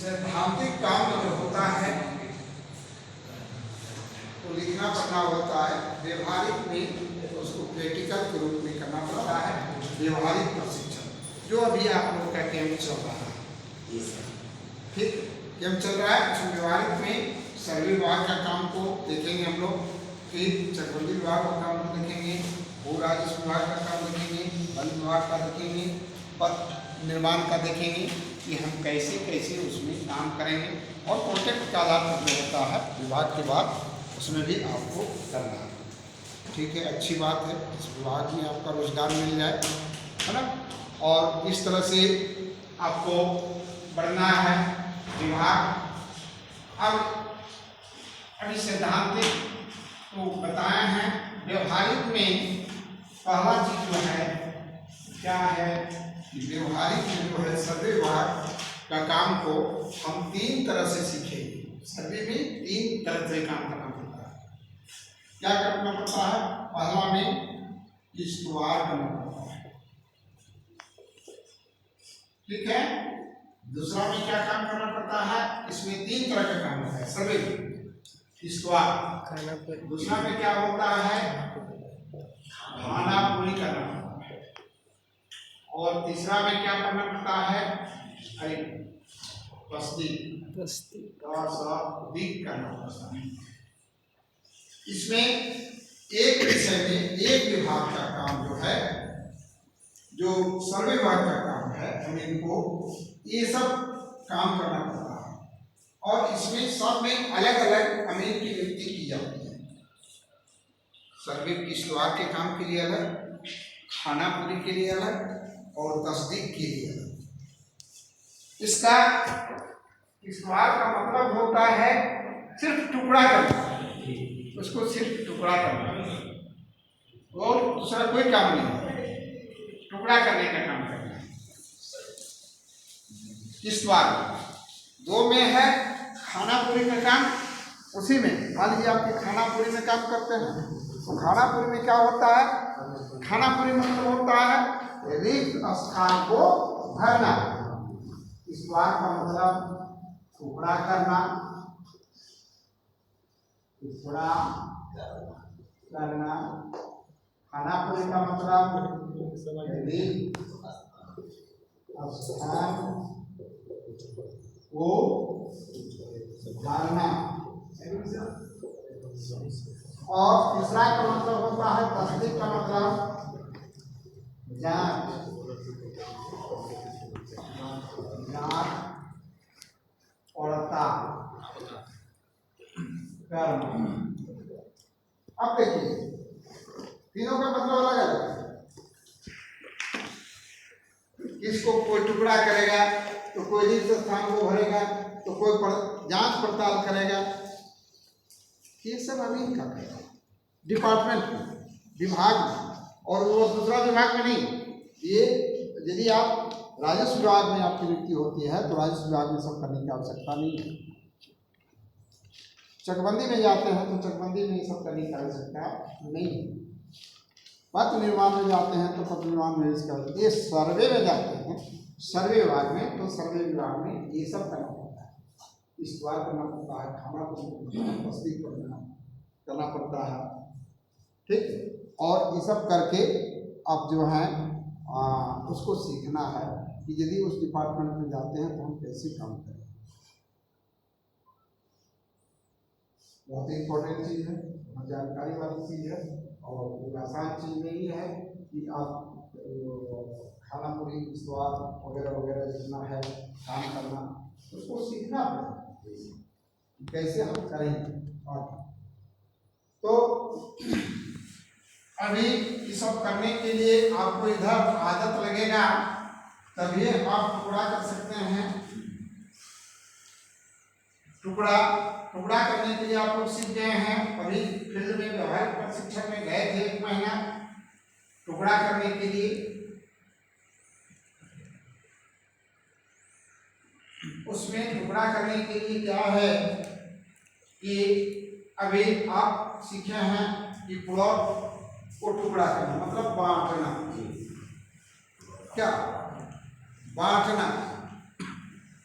सैद्धांतिक काम जो होता है तो लिखना पढ़ना होता है, व्यवहारिक में उसको प्रैक्टिकल के रूप में करना पड़ता है। व्यवहारिक प्रशिक्षण जो अभी आप लोग का कैंप चल रहा है, ठीक कैंप चल रहा है, उसमें व्यवहारिक में सर्वे विभाग का काम को देखेंगे हम लोग, फिर चकबंदी विभाग का काम को देखेंगे, भू राजस्व विभाग का काम देखेंगे, वन विभाग का देखेंगे, पथ निर्माण का देखेंगे कि हम कैसे कैसे उसमें काम करेंगे, और कॉन्ट्रैक्ट का आधार पर जो होता है विभाग के बाद उसमें भी आपको करना है। ठीक है, अच्छी बात है, इस विभाग में आपका रोजगार मिल जाए, है ना। और इस तरह से आपको बढ़ना है विभाग। अब अभी सैद्धांतिक तो बताए हैं, व्यवहारिक में पहला चीज जो है क्या है कि व्यवहारिक में जो है सर्वे विभाग का काम को हम 3 तरह से सीखेंगे। सर्वे में 3 तरह से काम करना पड़ता है। क्या करना पड़ता है? पहला में किश्तवाड़ करना पड़ता है, ठीक है। दूसरा में क्या काम करना पड़ता है? इसमें 3 तरह का काम होता है सर्वे में, किश्तवाड़। दूसरा में क्या होता है? खाना पूरी करना पड़ता है। और तीसरा में क्या करना पड़ता है? अरे तस्दीक करना पड़ता है। इसमें एक विषय में एक विभाग का काम जो है, जो सर्वे विभाग का काम है, हम इनको ये सब काम करना पड़ता है। और इसमें सब में अलग अलग अमीन की नियुक्ति की जाती है। सर्वे किश्तवाड़ के काम के लिए अलग, खाना पूरी के लिए अलग, और तस्दीक के लिए अलग। इसका किश्तवाड़ का मतलब होता है सिर्फ टुकड़ा करना, उसको सिर्फ टुकड़ा करना, और दूसरा कोई काम नहीं, टुकड़ा करने का काम करना है। किश्तवाड़ 2 में है खाना पूरी का काम। उसी में मान लीजिए आपके खाना पूरी में काम करते हैं, तो खाना पूरी में क्या होता है? खाना पूरी मतलब होता है रिक्त स्थान को भरना। किश्तवाड़ का मतलब टुकड़ा करना, टुकड़ा करना। खाना पूरी का मतलब रिक्त स्थान को भरना। और तीसरा का मतलब होता है तस्दीक का मतलब जांच पड़ताल करना। अब देखिए तीनों का मतलब अलग अलग है। किसको कोई टुकड़ा करेगा, तो कोई रिक्त स्थान को भरेगा, तो कोई जांच पड़ताल करेगा। ये सब अमीन का करेगा डिपार्टमेंट में, विभाग में, और वो दूसरा विभाग में नहीं। ये यदि आप राजस्व विभाग में आपकी नियुक्ति होती है तो राजस्व विभाग में सब करने की आवश्यकता नहीं है। चकबंदी में जाते हैं तो चकबंदी में सब करने की आवश्यकता नहीं है। पथ निर्माण में जाते हैं तो पथ निर्माण में इसका, ये सर्वे में जाते हैं सर्वे विभाग में, तो सर्वे विभाग में ये सब करना पड़ता है। किश्तवाड़ करना पड़ता है, खाना तस्दीक करना पड़ता है, ठीक। और ये सब करके अब जो है उसको सीखना है कि यदि उस डिपार्टमेंट में जाते हैं तो हम कैसे काम करें। बहुत ही इम्पोर्टेंट चीज़ है, जानकारी वाली चीज़ है, और कोई आसान चीज़ नहीं है कि आप खाना पूरी किश्तवाड़ वगैरह वगैरह जितना है काम करना, उसको सीखना पड़ेगा कैसे हम करेंगे। तो अभी ये सब करने के लिए आपको इधर आदत लगेगा, तभी आप टुकड़ा कर सकते हैं। टुकड़ा करने के लिए आप लोग सीख गए हैं। अभी फील्ड में व्यवहारिक प्रशिक्षण में गए थे 1 महीना टुकड़ा करने के लिए। उसमें टुकड़ा करने के लिए क्या है कि अभी आप सीखे हैं कि प्लॉट को टुकड़ा करना मतलब बांटना। क्या बांटना?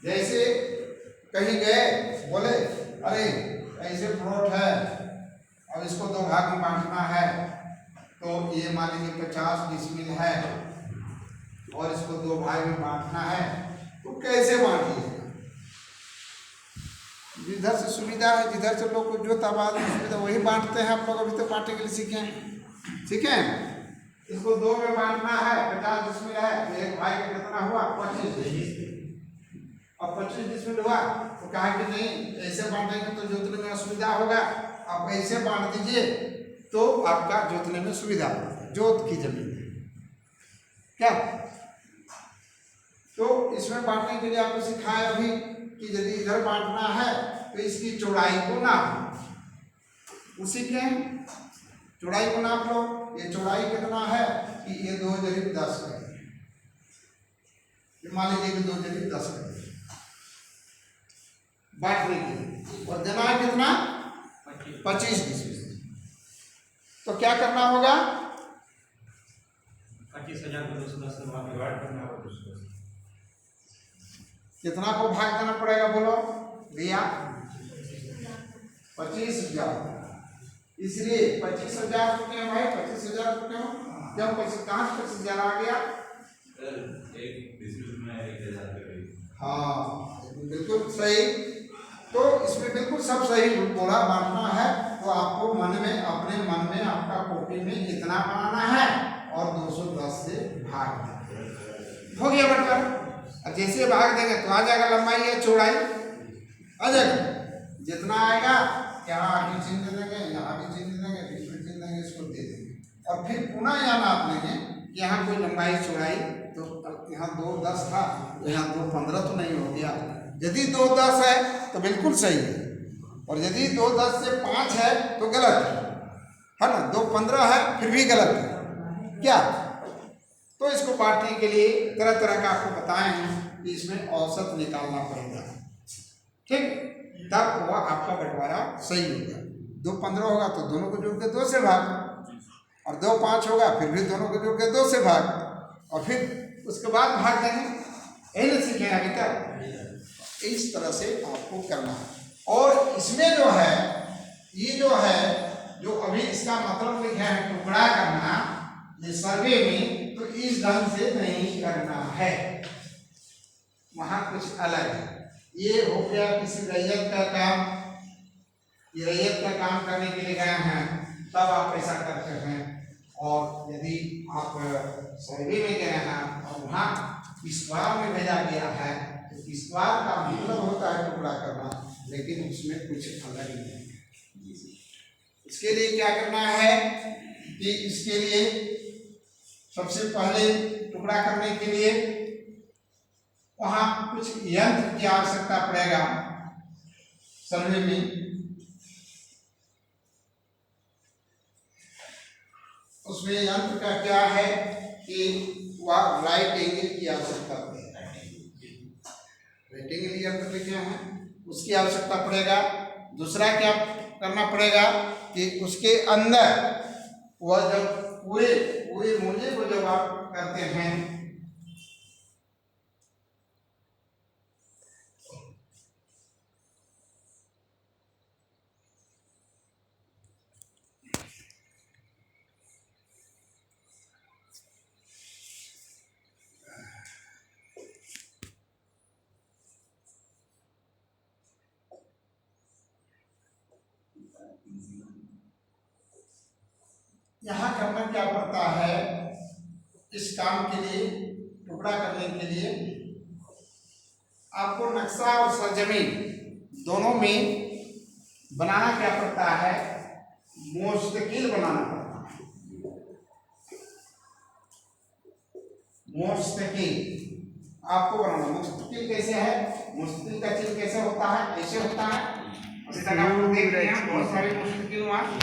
जैसे कहीं गए, बोले अरे ऐसे प्लॉट है, अब इसको 2 भाग में बांटना है, तो ये मान लीजिए 50 डिसमिल है और इसको 2 भाग में बांटना है, तो कैसे बांटिएगा? जिधर से सुविधा है, जिधर से लोग को जो तबाद सुविधा वही बांटते हैं। आप लोग अभी तो बांटने के लिए सीखे हैं, ठीक है। इसको 2 में बांटना है, 50 डिसमिल है, एक भाई का कितना हुआ 25। अब 25 डिसमिल हुआ तो कहा कि नहीं ऐसे बांटेंगे तो जोतने में असुविधा होगा, आप ऐसे बांट दीजिए तो आपका जोतने में सुविधा होगी। जोत की जमीन क्या, तो इसमें बांटने के लिए आपको सिखाया अभी कि यदि इधर बांटना है तो इसकी चौड़ाई को नाप, उसी के चौड़ाई को नाप लो। ये चौड़ाई कितना है कि ये 2 × 10 है, मान लीजिए कि 2 × 10 है बांटने के लिए, और देना है कितना 25 डिसमिल। तो क्या करना होगा, 25,000 को 210 से डिवाइड करना होगा। कितना को भाग देना पड़ेगा बोलो भैया, 25,000। इसलिए 25,000 रुपये भाई, 25,000 रुपये जब 25 कहाँ 25,000 आ गया, एक डिसमिल में 1,000 रुपये। हाँ बिल्कुल सही। तो इसमें बिल्कुल सब सही बोला, बांटना है तो आपको मन में, अपने मन में आपका कॉपी में इतना बनाना है और 210 से भाग देना हो गया बंटवारा। अब जैसे भाग देंगे तो आ जाएगा लंबाई या चौड़ाई आ जाएगा, जितना आएगा यहाँ आगे चिन्ह दे देंगे, यहाँ भी चिन्ह दे देंगे, बीच में चिन्ह देंगे, इसको दे देंगे और फिर पुनः यहाँ नाप लेंगे कि यहाँ कोई लंबाई चौड़ाई, तो यहाँ 2:10 था तो यहाँ 2:15 तो नहीं हो गया। यदि 2:10 है तो बिल्कुल सही है, और यदि 2:10 से 5 है तो गलत है ना, 2:15 है फिर भी गलत है क्या। तो इसको बांटने के लिए तरह तरह का आपको बताए हैं कि इसमें औसत निकालना पड़ेगा, ठीक, तब वह आपका बंटवारा सही होगा। 2:15 होगा तो दोनों को जोड़ के 2 से भाग, और 2:05 होगा फिर भी दोनों को जोड़ के 2 से भाग, और फिर उसके बाद भाग देंगे। यही ना सीखे अभी तक, इस तरह से आपको करना है। और इसमें जो है, ये जो है जो अभी इसका मतलब लिखे हैं टुकड़ा करना, ये सर्वे में तो इस ढंग से नहीं करना है, वहां कुछ अलग है। ये हो गया किसी रैयत का काम, ये रैयत का काम करने के लिए गए हैं तब आप ऐसा करते हैं। और यदि आप सर्वे में गए हैं और वहाँ इस्वार में भेजा गया है तो इस्वार का मतलब होता है टुकड़ा करना, लेकिन उसमें कुछ अलग ही है। इसके लिए क्या करना है कि इसके लिए सबसे पहले टुकड़ा करने के लिए वहाँ कुछ यंत्र की आवश्यकता पड़ेगा सर्वे में। उसमें यंत्र का क्या है कि वह राइट एंगल की आवश्यकता पड़ेगा, राइट एंगल यंत्र लिखे हैं उसकी आवश्यकता पड़ेगा। दूसरा क्या करना पड़ेगा कि उसके अंदर वह जब पूरे मूल्य को जब आप करते हैं यहाँ करना क्या पड़ता है, इस काम के लिए टुकड़ा करने के लिए आपको नक्शा और सरजमीन दोनों में बनाना क्या पड़ता है, मुस्तकिल बनाना पड़ता है। मुस्तकिल आपको बनाना, मुस्तकिल कैसे है, मुस्तकिल का चिन्ह कैसे होता है, ऐसे होता है। अभी तक आप लोग देख रहे हैं बहुत सारे मुस्तकिल वहाँ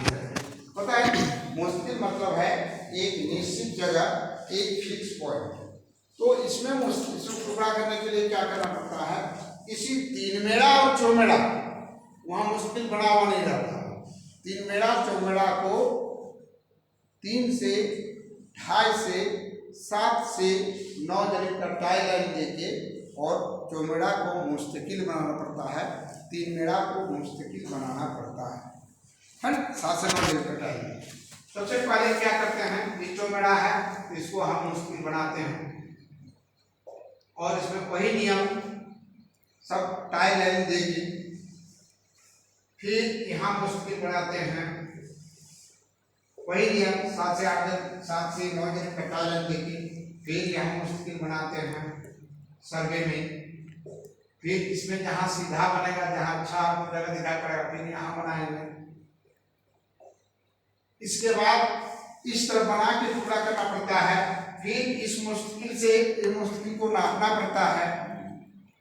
पता है। मुस्तकिल मतलब है एक निश्चित जगह, एक फिक्स पॉइंट। तो इसमें मुस्तकिल टुकड़ा करने के लिए क्या करना पड़ता है, इसी 3 मेड़ा और चौमेड़ा, वहाँ मुस्तकिल बना हुआ नहीं रहता। 3 मेड़ा चौमेड़ा को 3 से 2.5 से 7 से 9 जरीब का टाई लाइन देके और चौमेड़ा को मुस्तकिल बनाना पड़ता है, तीन मेड़ा को मुस्तकिल बनाना पड़ता है ना। 7 से 9 जेरी कटाएंगे। सबसे पहले क्या करते हैं, ये चौमेड़ा है तो इसको हम मुस्तकिल बनाते हैं और इसमें वही नियम सब टाई लाइन देगी। फिर यहाँ मुस्तकिल बनाते हैं, वही नियम 7 से 9 दिन का टाई लाइन देगी। फिर यहाँ मुस्तकिल बनाते हैं सर्वे में। फिर इसमें जहाँ सीधा बनेगा, जहाँ अच्छा आपको जगह दिखाई पड़ेगा, फिर यहाँ बनाएंगे। इसके बाद इस तरह बना के टुकड़ा करना पड़ता है। फिर इस मुस्तकिल से इस मुस्तकिल को नापना पड़ता है।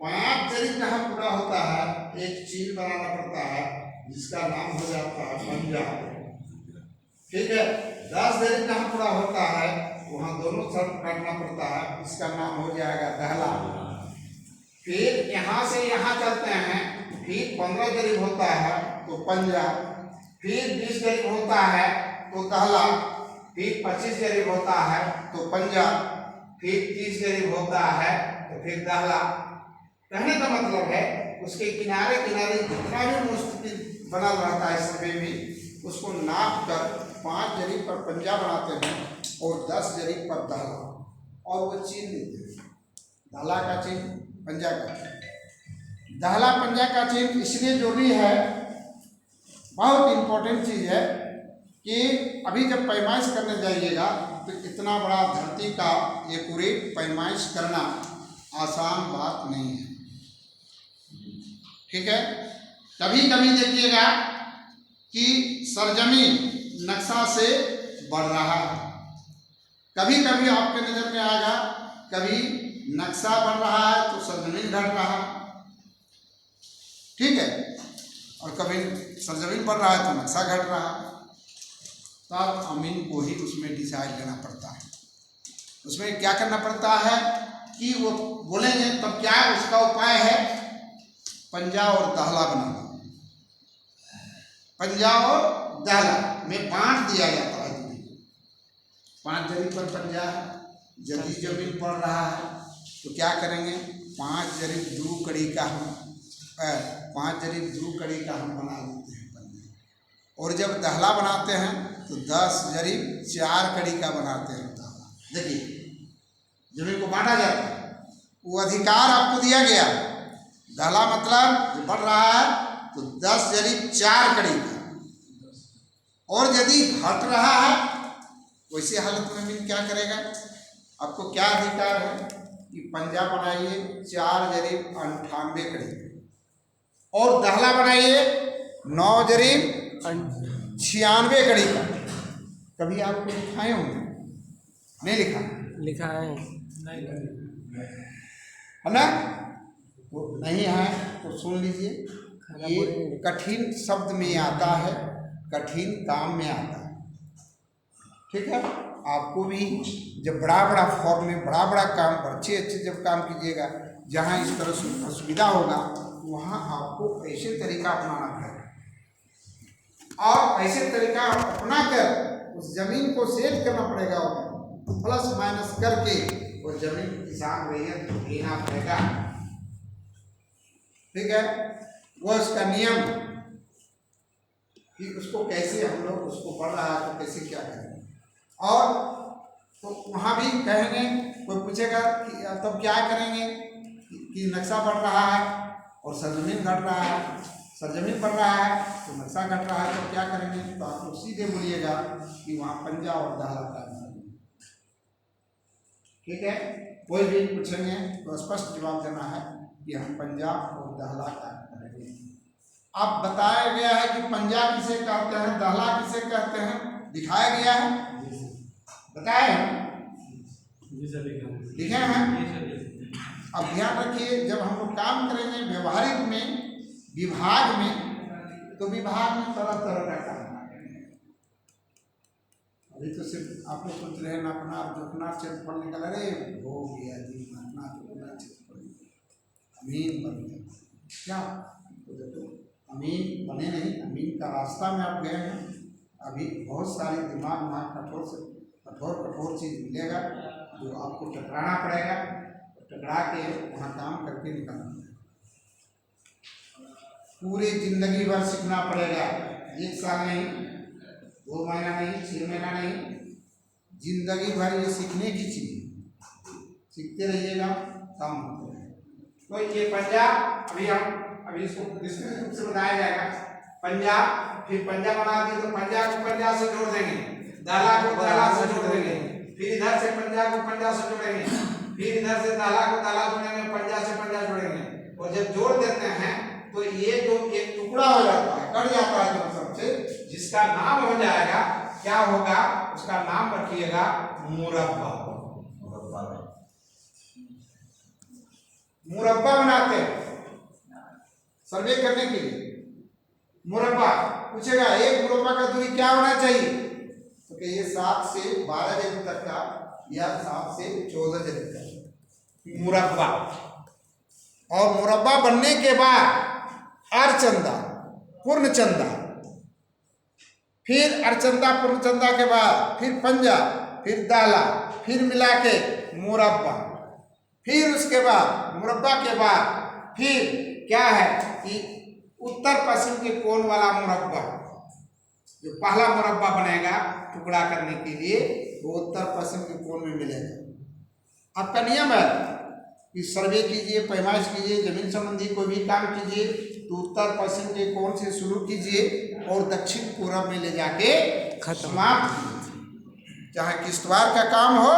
5 जरी जहाँ पूरा होता है, एक चील बनाना पड़ता है जिसका नाम हो जाता है पंजा। ठीक है, 10 जरी जहाँ पूरा होता है वहाँ दोनों तरफ काटना पड़ता है, इसका नाम हो जाएगा दहला। फिर यहाँ से यहाँ चलते हैं, फिर 15 जरी होता है तो पंजा, फिर 20 जरी होता है तो दहला, फिर 25 जरी होता है तो पंजा, फिर 30 जरी होता है तो फिर दहला। कहने का मतलब है उसके किनारे किनारे जितना भी मुस्तकिल बना रहता है सर्वे में, उसको नाप कर 5 जरी पर पंजा बनाते हैं और 10 जरी पर दहला, और वो चीन देते हैं। दहला का चिन्ह, पंजा का चिन्ह। दहला पंजा का चिन्ह इसलिए जरूरी है, बहुत इंपॉर्टेंट चीज़ है कि अभी जब पैमाइश करने जाइएगा तो इतना बड़ा धरती का एक्यूरेट पैमाइश करना आसान बात नहीं है। ठीक है, कभी कभी देखिएगा कि सरजमीन नक्शा से बढ़ रहा है, कभी कभी आपके नज़र में आएगा कभी नक्शा बढ़ रहा है तो सरजमीन घट रहा है। ठीक है, और कभी सरजमीन बढ़ रहा है तो नक्शा घट रहा है। तब अमीन को ही उसमें डिसाइड लेना पड़ता है। उसमें क्या करना पड़ता है कि वो बोलेंगे तब क्या उसका उपाय है, पंजा और दहला बनाना। पंजा और दहला में बांट दिया जाता है। 5 जरी पर पंजा, यदि जमीन पड़ रहा है तो क्या करेंगे, 5 जरी दो कड़ी का हम 5 जरी दो कड़ी का हम बना देते हैं पंजा। और जब दहला बनाते हैं तो 10 जरी 4 कड़ी का बनाते हैं दहला। देखिए जमीन को बांटा जाता है, वो अधिकार आपको दिया गया। दहला मतलब जो बढ़ रहा है तो 10 जरी 4 कड़ी का, और यदि घट रहा है वैसे हालत में भी क्या करेगा, आपको क्या अधिकार है कि पंजा बनाइए 4 जरी 98 कड़ी, और दहला बनाइए 9 जरी 96 कड़ी का। कभी आपको लिखाए होंगे, नहीं लिखा? लिखा है ना? वो नहीं है तो सुन लीजिए, ये कठिन शब्द में आता है, कठिन काम में आता है। ठीक है, आपको भी जब बड़ा बड़ा फॉर्म में बड़ा बड़ा काम, अच्छे जब काम कीजिएगा, जहाँ इस तरह से असुविधा होगा वहाँ आपको ऐसे तरीका अपनाना पड़ेगा, और ऐसे तरीका अपना कर उस जमीन को सेट करना पड़ेगा, प्लस माइनस करके वो जमीन किसान रैयत देना पड़ेगा। ठीक है, वो उसका नियम कि उसको कैसे हम लोग उसको बढ़ रहा है तो कैसे क्या करेंगे। और तो वहाँ भी कहेंगे, कोई पूछेगा कि तब क्या करेंगे कि नक्शा बढ़ रहा है और सरजमीन घट रहा है, सरजमीन बढ़ रहा है तो नक्शा घट रहा है, तो क्या करेंगे, तो आप लोग सीधे बोलिएगा कि वहाँ पंजा और दहला का। ठीक है, कोई भी पूछेंगे तो स्पष्ट जवाब देना है कि हम पंजा और दहला का करेंगे। अब बताया गया है कि पंजा किसे कहते हैं, दहला किसे कहते हैं, दिखाया गया है, बताए लिखे हैं। अब ध्यान रखिए, जब हम लोग काम करेंगे व्यवहारिक में, विभाग में, तो विभाग में तरह तरह का काम करेंगे। अभी तो सिर्फ आप लोग सोच रहे हैं नापना जोखना क्षेत्रफल निकल, अरे हो गया जी, नापना जोखना क्षेत्रफल अमीन बन गया। क्या तो देखो, अमीन बने नहीं, अमीन का रास्ता में आप गए हैं। अभी बहुत सारी दिमाग में कठोर से कठोर चीज़ मिलेगा जो आपको टकराना पड़ेगा। टकरा के वहाँ काम करके निकलना है। पूरी जिंदगी भर सीखना पड़ेगा, 1 साल नहीं, 2 महीना नहीं, 6 महीना नहीं, जिंदगी भर ये सीखने की चीज है। सीखते रहिएगा, काम होते रहेगा। तो ये पंजाब अभी इसको विस्तृत रूप से बताया जाएगा। पंजाब, फिर पंजाब बना दिए तो पंजाब को पंजाब से जोड़ देंगे, दाला को दाला से जोड़ देंगे, फिर इधर से पंजाब को पंजाब से जोड़ेंगे, फिर इधर से दाला को दाला जोड़ेंगे, पंजाब से पंजाब जोड़ेंगे। और जब जोड़ देते हैं तो ये जो एक टुकड़ा हो जाता है, कट जाता है जो सबसे, जिसका नाम हो जाएगा, क्या होगा, उसका नाम रखिएगा मुरब्बा। मुरब्बा बनाते हैं सर्वे करने के लिए। मुरब्बा पूछेगा एक मुरब्बा का दूरी क्या होना चाहिए, तो कहिए 7 से 12 जरीब तक का, या 7 से 14 जरीब तक मुरब्बा। और मुरब्बा बनने के बाद अर्चंदा, पूर्णचंदा, फिर अर्चंदा पूर्णचंदा के बाद फिर पंजा, फिर दाला, फिर मिला के मुरब्बा, फिर उसके बाद मुरब्बा के बाद फिर क्या है कि उत्तर पश्चिम के कोण वाला मुरब्बा, जो पहला मुरब्बा बनेगा टुकड़ा करने के लिए, वो उत्तर पश्चिम के कोण में मिलेगा। आपका नियम है कि सर्वे कीजिए, पैमाइश कीजिए, जमीन संबंधी कोई भी काम कीजिए तो उत्तर पश्चिम के कोण से शुरू कीजिए और दक्षिण पूर्व में ले जाके समाप्त कीजिए। चाहे किश्तवाड़ का काम हो,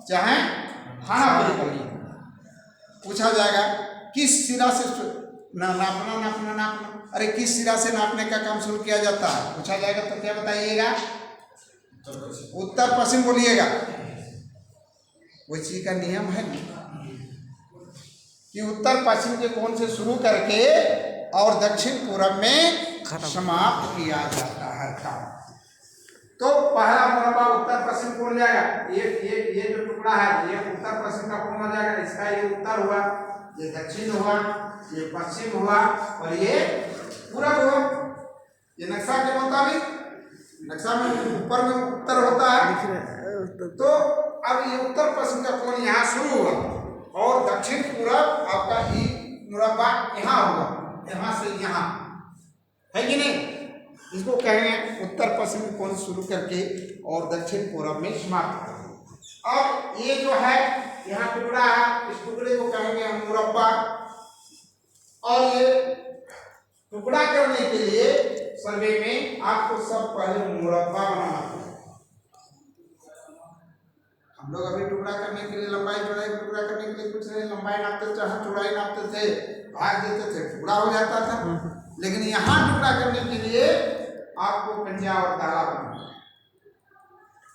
चाहे खानापुरी का काम। पूछा जाएगा किस सिरा से नापना, अरे किस सिरा से नापने का काम शुरू किया जाता है, पूछा जाएगा तो क्या बताइएगा, उत्तर पश्चिम बोलिएगा। वो चीज का नियम है कि उत्तर पश्चिम के कोण से शुरू करके और दक्षिण पूर्व में समाप्त किया जाता है काम। तो पहला मुरब्बा उत्तर पश्चिम कोण जाएगा, ये जो टुकड़ा है ये उत्तर पश्चिम का कोण आ जाएगा, इसका ये उत्तर हुआ, ये दक्षिण हुआ, ये पश्चिम हुआ और ये पूरब हुआ। ये नक्शा के मुताबिक, नक्शा में ऊपर में उत्तर होता है, तो अब ये उत्तर पश्चिम का कोण यहाँ शुरू हुआ और दक्षिण पूरब आपका ही मुरब्बा यहाँ हुआ, यहाँ से यहाँ, है कि नहीं। इसको कहेंगे उत्तर पश्चिम कोण शुरू करके और दक्षिण पूरब में समाप्त करेंगे। अब ये जो है यहाँ टुकड़ा है, इस टुकड़े को कहेंगे हम मुरब्बा। और ये टुकड़ा करने के लिए सर्वे में आपको सब पहले मुरब्बा बनाना पड़ेगा। हम लोग अभी टुकड़ा करने के लिए लंबाई चौड़ाई, टुकड़ा करने के लिए कुछ नहीं, लंबाई नापते थे, चौड़ाई नापते थे, भाग देते थे, टुकड़ा हो जाता था। लेकिन यहाँ टुकड़ा करने के लिए आपको पंजा और दाला बनाना,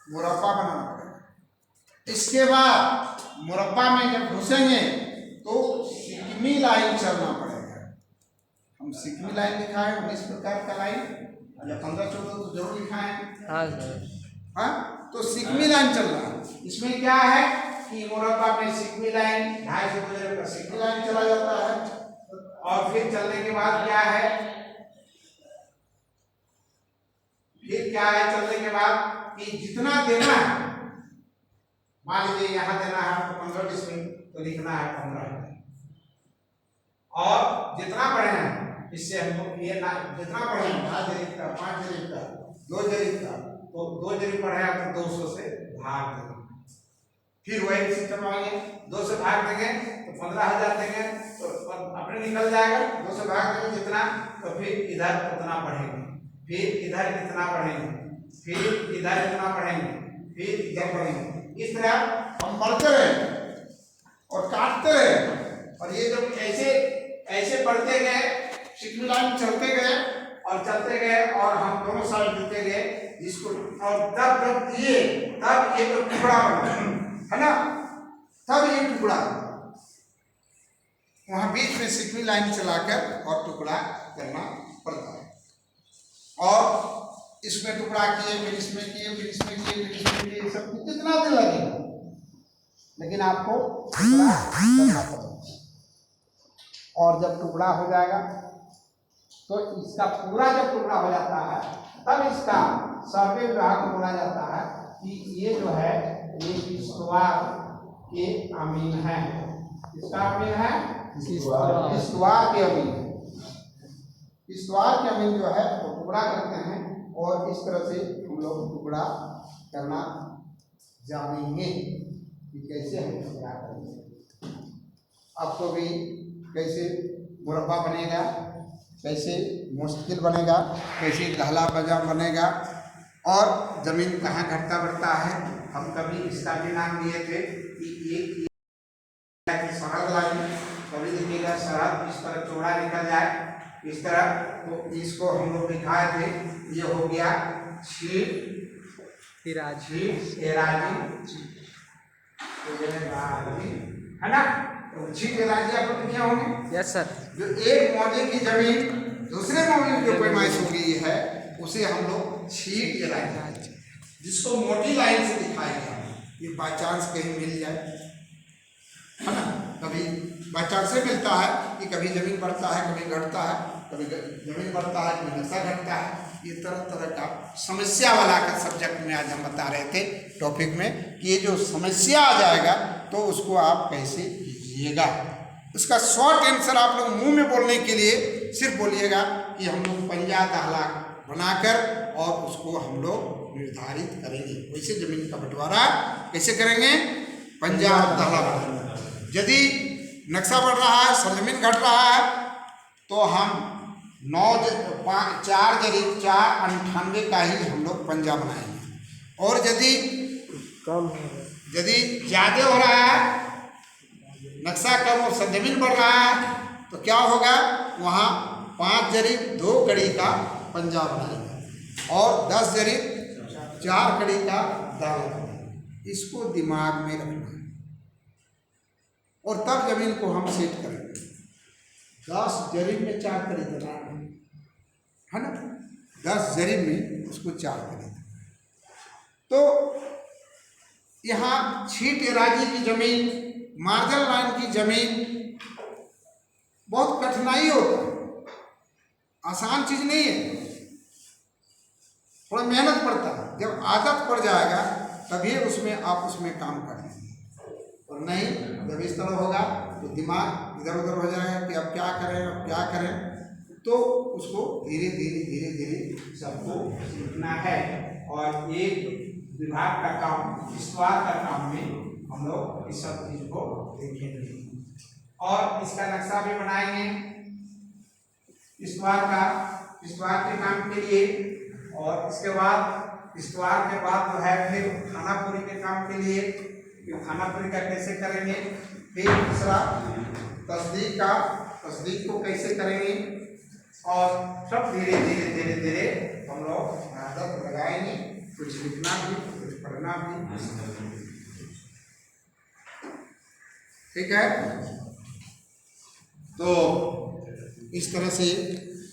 मुरब्बा बनाना पड़ेगा। इसके बाद मुरब्बा में जब घुसेंगे तो सिकमी लाइन चलना पड़ेगा। हम सिकमी लाइन लिखा है 19 प्रकार का लाइन, या 15-14 तो जरूर लिखा है। हाँ, तो सिकमी लाइन चल रहा है। इसमें क्या है कि मुरब्बा में सिकमी लाइन 250 गुजरे पर सिकमी लाइन चला जाता है। और फिर चलने के बाद क्या है, फिर क्या है चलने के बाद कि जितना देना है, मान लीजिए यहाँ देना है तो 15 डिसमिल, तो लिखना है 15, और जितना पढ़े हैं इससे हमको ये ना, जितना पढ़े हैं 5 जरीब का, 5 जरीब का, 2 जरीब का, तो 2 जरीब पढ़े हैं तो 200 से भाग देंगे। फिर वही सिस्टम आएंगे, 2 से भाग देंगे तो 15,000 देंगे, तो अपने निकल जाएगा। 2 से भाग देंगे जितना, तो फिर इधर उतना पढ़ेंगे, फिर इधर इतना पढ़ेंगे, फिर इधर इतना पढ़ेंगे, फिर इधर पढ़ेंगे। इस तरह हम पढ़ते रहे और काटते रहे। और ये जब ऐसे ऐसे पढ़ते गए, सिकमी लाइन चलते गए और चलते गए और हम दोनों साइड देते गए, जिसको और तब जब दिए तब ये तो टुकड़ा बना, है ना, तब ये टुकड़ा, वहां बीच में सिकमी लाइन चलाकर और टुकड़ा करना पड़ता है। और इसमें टुकड़ा किए, फिर इसमें किए, फिर इसमें किए, फिर इसमें किए, सब कितना दिन लगेगा, लेकिन आपको टुकड़ा करना पड़ेगा। और जब टुकड़ा हो जाएगा तो इसका पूरा जब टुकड़ा हो जाता है तब इसका सर्वे विभाग को बोला जाता है कि ये जो है ये किश्तवाड़ के अमीन है। किसका अमीन है? इस्तवार के अमीन। इस्तवार के अमीन जो है वो टुकड़ा करते हैं और इस तरह से हम लोग टुकड़ा करना जानेंगे कि कैसे हम टुकड़ा करेंगे। आपको भी कैसे मुरब्बा बनेगा, कैसे मुश्किल बनेगा, कैसे गहला बजा बनेगा और ज़मीन कहाँ घटता बढ़ता है। हम कभी इसका भी नाम दिए थे कि एक सरहद लाइन, कभी देखिएगा सरहद इस तरह चौड़ा निकल जाए इस तरह, तो इसको हम लोग दिखाए थे। ये हो गया छीट एराजी, है ना। तो छीट एराजी आप लोग लिखे होंगे। Yes sir. जो एक मौजे की जमीन दूसरे मौजे की पैमाइश हो गई है उसे हम लोग छीट एराजी, जिसको मोटी लाइन से दिखाया गया। ये बाई चांस कहीं मिल जाए, है ना, कभी बाई चांस से मिलता है कि कभी जमीन बढ़ता है, कभी घटता है, कभी जमीन बढ़ता है, कभी नक्शा घटता है। ये तरह तरह का समस्या वाला का सब्जेक्ट में आज हम बता रहे थे टॉपिक में कि ये जो समस्या आ जाएगा तो उसको आप कैसे कीजिएगा। उसका शॉर्ट आंसर आप लोग मुंह में बोलने के लिए सिर्फ बोलिएगा कि हम लोग पंजा दाहला बनाकर और उसको हम लोग निर्धारित करेंगे। वैसे जमीन का बंटवारा कैसे करेंगे? पंजा दाहला बनाएंगे। यदि नक्शा बढ़ रहा है, सरजमीन घट रहा है, तो हम 4 जरीब 498 का ही हम लोग पंजा बनाएंगे। और यदि ज़्यादा हो रहा है, नक्शा कम और सरजमीन बढ़ रहा है, तो क्या होगा? वहाँ 5 जरीब 2 कड़ी का पंजा बनाएंगे और 10 जरीब 4 कड़ी का दाल बनाएंगे। इसको दिमाग में रखना है और तब जमीन को हम सेट करेंगे। 10 जरीब में 4 कड़ी बनाना है ना, 10 जरीब में उसको 4 कड़ी। तो यहाँ छीट एराजी की जमीन, मार्जिन लाइन की जमीन बहुत कठिनाई होता है, आसान चीज नहीं है, थोड़ा मेहनत पड़ता है। जब आदत पड़ जाएगा तभी आप उसमें काम कर लेंगे, और नहीं जब इस तरह होगा तो दिमाग इधर उधर हो जाएगा कि अब क्या करें। तो उसको धीरे धीरे सबको सीखना है। और एक विभाग का काम, इस्तवार का काम में हम लोग इस सब चीज को देखेंगे और इसका नक्शा भी बनाएंगे इस्तवार के काम के लिए। और इसके बाद इस्तवार के बाद जो है फिर खानापुरी के काम के लिए, फिर खानापुरी का कैसे करेंगे, फिर दूसरा तस्दीक को कैसे करेंगे, और सब धीरे धीरे हम लोग आदत लगाएंगे। कुछ लिखना भी, कुछ पढ़ना भी, ठीक है। तो इस तरह से